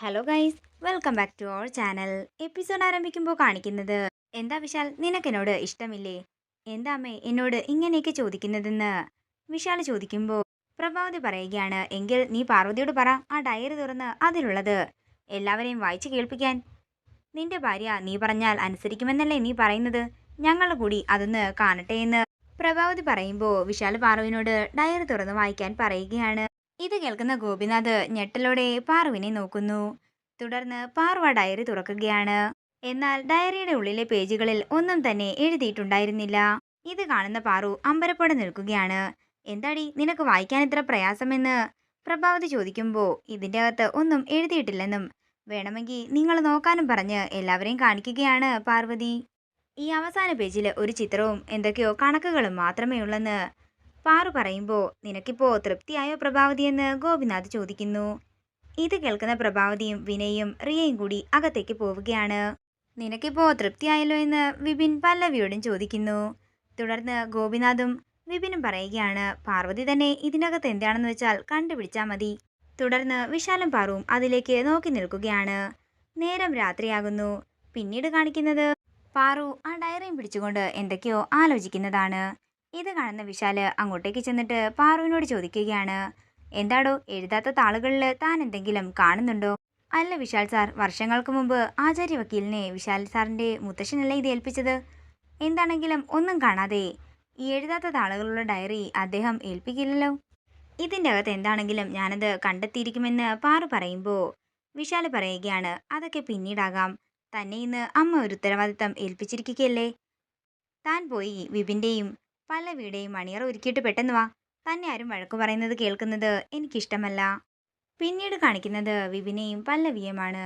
Hello guys, welcome back to our channel. Episode ആരംഭിക്കുമ്പോൾ കാണിക്കുന്നത്, എന്താ വിശാൽ, നിനക്കെന്നോട് ഇഷ്ടമില്ലേ? എന്താ അമ്മേ എന്നോട് ഇങ്ങനെയൊക്കെ ചോദിക്കുന്നതെന്ന് വിശാൽ ചോദിക്കുമ്പോൾ പ്രഭാവതി പറയുകയാണ്, എങ്കിൽ നീ പാർവതിയോട് പറ, ആ ഡയറി തുറന്ന് അതിലുള്ളത് എല്ലാവരെയും വായിച്ചു കേൾപ്പിക്കാൻ. നിന്റെ ഭാര്യ നീ പറഞ്ഞാൽ അനുസരിക്കുമെന്നല്ലേ നീ പറയുന്നത്? ഞങ്ങൾ കൂടി അതൊന്ന് കാണട്ടെ എന്ന് പ്രഭാവതി പറയുമ്പോൾ വിശാൽ പാറുവിനോട് ഡയറി തുറന്ന് വായിക്കാൻ പറയുകയാണ്. ഇത് കേൾക്കുന്ന ഗോപിനാഥ് ഞെട്ടലോടെ പാറുവിനെ നോക്കുന്നു. തുടർന്ന് പാറു ആ ഡയറി തുറക്കുകയാണ്. എന്നാൽ ഡയറിയുടെ ഉള്ളിലെ പേജുകളിൽ ഒന്നും തന്നെ എഴുതിയിട്ടുണ്ടായിരുന്നില്ല. ഇത് കാണുന്ന പാറു അമ്പരപ്പോടെ നിൽക്കുകയാണ്. എന്താടി നിനക്ക് വായിക്കാൻ ഇത്ര പ്രയാസമെന്ന് പ്രഭാവതി ചോദിക്കുമ്പോൾ ഇതിന്റെ അകത്ത് ഒന്നും എഴുതിയിട്ടില്ലെന്നും വേണമെങ്കിൽ നിങ്ങൾ നോക്കാനും പറഞ്ഞ് എല്ലാവരെയും കാണിക്കുകയാണ് പാർവതി. ഈ അവസാന പേജിൽ ഒരു ചിത്രവും എന്തൊക്കെയോ കണക്കുകളും മാത്രമേ ഉള്ളെന്ന് പാറു പറയുമ്പോൾ നിനക്കിപ്പോ തൃപ്തിയായോ പ്രഭാവതി എന്ന് ഗോപിനാഥ് ചോദിക്കുന്നു. ഇത് കേൾക്കുന്ന പ്രഭാവതിയും വിനയും റിയയും കൂടി അകത്തേക്ക് പോവുകയാണ്. നിനക്കിപ്പോ തൃപ്തിയായല്ലോ എന്ന് വിപിൻ പല്ലവിയോടും ചോദിക്കുന്നു. തുടർന്ന് ഗോപിനാഥും വിപിനും പറയുകയാണ്, പാർവതി തന്നെ ഇതിനകത്ത് എന്താണെന്ന് വെച്ചാൽ കണ്ടുപിടിച്ചാൽ മതി. തുടർന്ന് വിശാലും പാറുവും അതിലേക്ക് നോക്കി നിൽക്കുകയാണ്. നേരം രാത്രിയാകുന്നു. പിന്നീട് കാണിക്കുന്നത് പാറു ആ ഡയറിയും പിടിച്ചുകൊണ്ട് എന്തൊക്കെയോ ആലോചിക്കുന്നതാണ്. ഇത് കാണുന്ന വിശാല് അങ്ങോട്ടേക്ക് ചെന്നിട്ട് പാറുവിനോട് ചോദിക്കുകയാണ്, എന്താടോ എഴുതാത്ത താളുകളിൽ താൻ എന്തെങ്കിലും കാണുന്നുണ്ടോ? അല്ല വിശാൽ സാർ, വർഷങ്ങൾക്ക് മുമ്പ് ആചാര്യ വക്കീലിനെ വിശാൽ സാറിന്റെ മുത്തശ്ശനല്ലേ ഇത് ഏൽപ്പിച്ചത്. എന്താണെങ്കിലും ഒന്നും കാണാതെ ഈ എഴുതാത്ത താളുകളുള്ള ഡയറി അദ്ദേഹം ഏൽപ്പിക്കില്ലല്ലോ. ഇതിൻ്റെ അകത്ത് എന്താണെങ്കിലും ഞാനത് കണ്ടെത്തിയിരിക്കുമെന്ന് പാറു പറയുമ്പോൾ വിശാല് പറയുകയാണ്, അതൊക്കെ പിന്നീടാകാം. തന്നെ ഇന്ന് അമ്മ ഒരു ഉത്തരവാദിത്തം ഏൽപ്പിച്ചിരിക്കുകയല്ലേ. താൻ പോയി വിപിൻ്റെയും പല്ലവിയുടെയും മണിയറ ഒരുക്കിയിട്ട് പെട്ടെന്ന് വാ. തന്നെ ആരും വഴക്കു പറയുന്നത് കേൾക്കുന്നത് എനിക്കിഷ്ടമല്ല. പിന്നീട് കാണിക്കുന്നത് വിപിനെയും പല്ലവിയുമാണ്.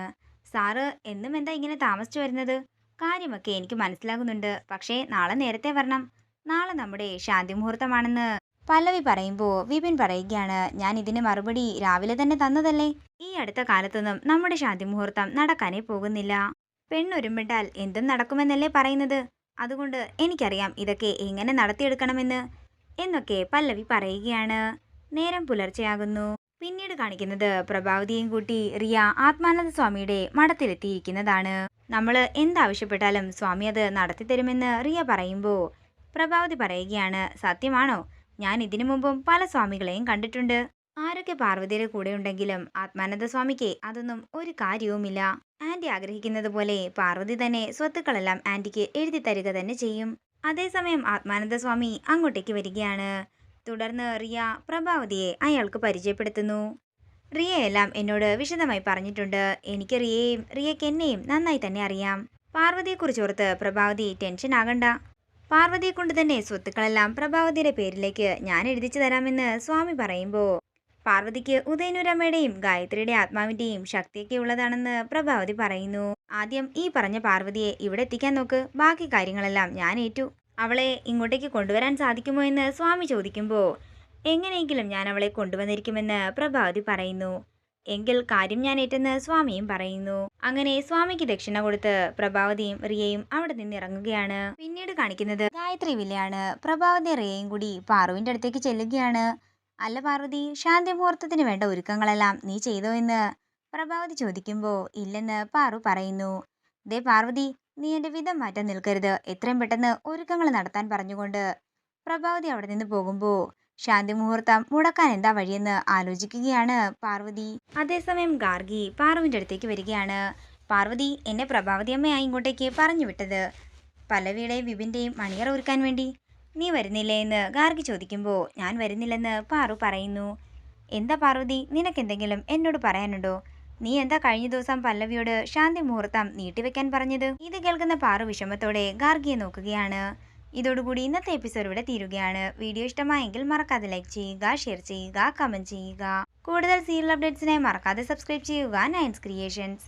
സാറ് എന്നും എന്താ ഇങ്ങനെ താമസിച്ചു വരുന്നത്? കാര്യമൊക്കെ എനിക്ക് മനസ്സിലാകുന്നുണ്ട്, പക്ഷേ നാളെ നേരത്തെ വരണം. നാളെ നമ്മുടെ ശാന്തി മുഹൂർത്തമാണെന്ന് പല്ലവി പറയുമ്പോൾ വിപിൻ പറയുകയാണ്, ഞാൻ ഇതിന് മറുപടി രാവിലെ തന്നെ തന്നതല്ലേ. ഈ അടുത്ത കാലത്തൊന്നും നമ്മുടെ ശാന്തി മുഹൂർത്തം നടക്കാനേ പോകുന്നില്ല. പെണ്ണൊരുമ്പിട്ടാൽ എന്തും നടക്കുമെന്നല്ലേ പറയുന്നത്. അതുകൊണ്ട് എനിക്കറിയാം ഇതൊക്കെ എങ്ങനെ നടത്തിയെടുക്കണമെന്ന് എന്നൊക്കെ പല്ലവി പറയുകയാണ്. നേരം പുലർച്ചെയാകുന്നു. പിന്നീട് കാണിക്കുന്നത് പ്രഭാവതിയും കൂട്ടി റിയ ആത്മാനന്ദ സ്വാമിയുടെ മഠത്തിലെത്തിയിരിക്കുന്നതാണ്. നമ്മൾ എന്താവശ്യപ്പെട്ടാലും സ്വാമി അത് നടത്തിത്തരുമെന്ന് റിയ പറയുമ്പോൾ പ്രഭാവതി പറയുകയാണ്, സത്യമാണോ? ഞാൻ ഇതിനു മുമ്പും പല സ്വാമികളെയും കണ്ടിട്ടുണ്ട്. ആരൊക്കെ പാർവതിയുടെ കൂടെ ഉണ്ടെങ്കിലും ആത്മാനന്ദ സ്വാമിക്ക് അതൊന്നും ഒരു കാര്യവുമില്ല. ആന്റി ആഗ്രഹിക്കുന്നത് പോലെ പാർവതി തന്നെ സ്വത്തുക്കളെല്ലാം ആന്റിക്ക് എഴുതി തരിക തന്നെ ചെയ്യും. അതേസമയം ആത്മാനന്ദ സ്വാമി അങ്ങോട്ടേക്ക് വരികയാണ്. തുടർന്ന് റിയ പ്രഭാവതിയെ അയാൾക്ക് പരിചയപ്പെടുത്തുന്നു. റിയയെല്ലാം എന്നോട് വിശദമായി പറഞ്ഞിട്ടുണ്ട്. എനിക്ക് റിയയെയും റിയയ്ക്ക് എന്നെയും നന്നായി തന്നെ അറിയാം. പാർവതിയെക്കുറിച്ച് ഓർത്ത് പ്രഭാവതി ടെൻഷൻ ആകണ്ട. പാർവതിയെ കൊണ്ട് തന്നെ സ്വത്തുക്കളെല്ലാം പ്രഭാവതിയുടെ പേരിലേക്ക് ഞാൻ എഴുതിച്ചു തരാമെന്ന് സ്വാമി പറയുമ്പോൾ പാർവതിക്ക് ഉദയനൂരമ്മയുടെയും ഗായത്രിയുടെ ആത്മാവിന്റെയും ശക്തിയൊക്കെ ഉള്ളതാണെന്ന് പ്രഭാവതി പറയുന്നു. ആദ്യം ഈ പറഞ്ഞ പാർവതിയെ ഇവിടെ എത്തിക്കാൻ നോക്ക്, ബാക്കി കാര്യങ്ങളെല്ലാം ഞാൻ ഏറ്റു. അവളെ ഇങ്ങോട്ടേക്ക് കൊണ്ടുവരാൻ സാധിക്കുമോ എന്ന് സ്വാമി ചോദിക്കുമ്പോൾ എങ്ങനെയെങ്കിലും ഞാൻ അവളെ കൊണ്ടുവന്നിരിക്കുമെന്ന് പ്രഭാവതി പറയുന്നു. എങ്കിൽ കാര്യം ഞാൻ ഏറ്റെന്ന് സ്വാമിയും പറയുന്നു. അങ്ങനെ സ്വാമിക്ക് ദക്ഷിണ കൊടുത്ത് പ്രഭാവതിയും റിയയും അവിടെ നിന്ന് ഇറങ്ങുകയാണ്. പിന്നീട് കാണിക്കുന്നത് ഗായത്രി വില്ലയാണ്. പ്രഭാവതി റിയയും കൂടി പാറുവിന്റെ അടുത്തേക്ക് ചെല്ലുകയാണ്. അല്ല പാർവതി, ശാന്തി മുഹൂർത്തത്തിന് വേണ്ട ഒരുക്കങ്ങളെല്ലാം നീ ചെയ്തോ എന്ന് പ്രഭാവതി ചോദിക്കുമ്പോൾ ഇല്ലെന്ന് പാറു പറയുന്നു. ദേ പാർവതി, നീ എൻ്റെ വിധം മാറ്റാൻ നിൽക്കരുത്. എത്രയും പെട്ടെന്ന് ഒരുക്കങ്ങൾ നടത്താൻ പറഞ്ഞുകൊണ്ട് പ്രഭാവതി അവിടെ നിന്ന് പോകുമ്പോൾ ശാന്തി മുഹൂർത്തം മുടക്കാൻ എന്താ വഴിയെന്ന് ആലോചിക്കുകയാണ് പാർവതി. അതേസമയം ഗാർഗി പാറുവിൻ്റെ അടുത്തേക്ക് വരികയാണ്. പാർവതി, എന്നെ പ്രഭാവതി അമ്മയായി ഇങ്ങോട്ടേക്ക് പറഞ്ഞു വിട്ടത് പല്ലവിയുടെയും വിപിൻ്റെയും മണിയറ ഒരുക്കാൻ വേണ്ടി. നീ വരുന്നില്ലേ എന്ന് ഗാർഗി ചോദിക്കുമ്പോൾ ഞാൻ വരുന്നില്ലെന്ന് പാറു പറയുന്നു. എന്താ പാർവതി, നിനക്കെന്തെങ്കിലും എന്നോട് പറയാനുണ്ടോ? നീ എന്താ കഴിഞ്ഞ ദിവസം പല്ലവിയോട് ശാന്തി മുഹൂർത്തം നീട്ടിവെക്കാൻ പറഞ്ഞത്? ഇത് കേൾക്കുന്ന പാറു വിഷമത്തോടെ ഗാർഗിയെ നോക്കുകയാണ്. ഇതോടുകൂടി ഇന്നത്തെ എപ്പിസോഡ് ഇവിടെ തീരുകയാണ്. വീഡിയോ ഇഷ്ടമായെങ്കിൽ മറക്കാതെ ലൈക്ക് ചെയ്യുക, ഷെയർ ചെയ്യുക, കമന്റ് ചെയ്യുക. കൂടുതൽ സീരിയൽ അപ്ഡേറ്റ്സിനായി മറക്കാതെ സബ്സ്ക്രൈബ് ചെയ്യുക നയൻസ് ക്രിയേഷൻസ്.